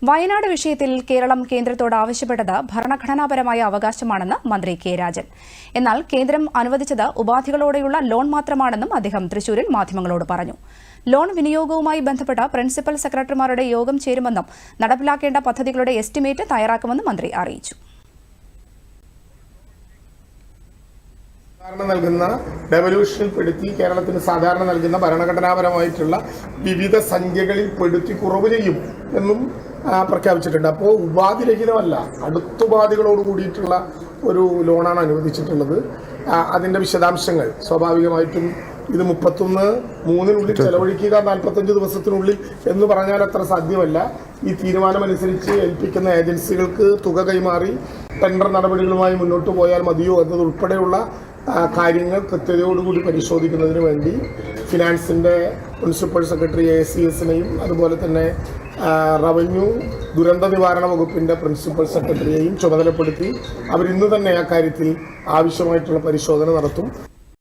വയനാട് വിഷയത്തിൽ കേരളം കേന്ദ്രത്തോട് ആവശ്യപ്പെട്ടത് ഭരണഘടനാപരമായ അവകാശമാണെന്ന് മന്ത്രി കെ രാജൻ. എന്നാൽ കേന്ദ്രം അനുവദിച്ചത് ഉപാധികളോടെയുള്ള ലോൺ മാത്രമാണെന്നും അദ്ദേഹം തൃശൂരിൽ മാധ്യമങ്ങളോട് പറഞ്ഞു. ലോൺ വിനിയോഗവുമായി ബന്ധപ്പെട്ട പ്രിൻസിപ്പൽ സെക്രട്ടറിമാരുടെ യോഗം ചേരുമെന്നും നടപ്പിലാക്കേണ്ട പദ്ധതികളുടെ എസ്റ്റിമേറ്റ് തയ്യാറാക്കുമെന്നും മന്ത്രി അറിയിച്ചു. നൽകുന്ന ഡെവല്യൂഷനിൽ പെടുത്തി കേരളത്തിന് സാധാരണ നൽകുന്ന ഭരണഘടനാപരമായിട്ടുള്ള വിവിധ സംഖ്യകളിൽ പെടുത്തി കുറവ് ചെയ്യും എന്നും പ്രഖ്യാപിച്ചിട്ടുണ്ട്. അപ്പോൾ ഉപാധിരഹിതമല്ല, അടുത്തുപാധികളോട് കൂടിയിട്ടുള്ള ഒരു ലോണാണ് അനുവദിച്ചിട്ടുള്ളത്. അതിൻ്റെ വിശദാംശങ്ങൾ സ്വാഭാവികമായിട്ടും ഇത് 31/3 ചെലവഴിക്കുക 45 ദിവസത്തിനുള്ളിൽ എന്ന് പറഞ്ഞാൽ അത്ര സാധ്യമല്ല. ഈ തീരുമാനമനുസരിച്ച് ഏൽപ്പിക്കുന്ന ഏജൻസികൾക്ക് തുക കൈമാറി ടെൻഡർ നടപടികളുമായി മുന്നോട്ട് പോയാൽ മതിയോ എന്നതുൾപ്പെടെയുള്ള കാര്യങ്ങൾ കൃത്യതയോടുകൂടി പരിശോധിക്കുന്നതിന് വേണ്ടി ഫിനാൻസിൻ്റെ പ്രിൻസിപ്പൽ സെക്രട്ടറി ACSനെയും അതുപോലെ തന്നെ റവന്യൂ ദുരന്ത നിവാരണ വകുപ്പിൻ്റെ പ്രിൻസിപ്പൽ സെക്രട്ടറിയെയും ചുമതലപ്പെടുത്തി അവരിന്ന് തന്നെ ആ കാര്യത്തിൽ ആവശ്യമായിട്ടുള്ള പരിശോധന നടത്തും.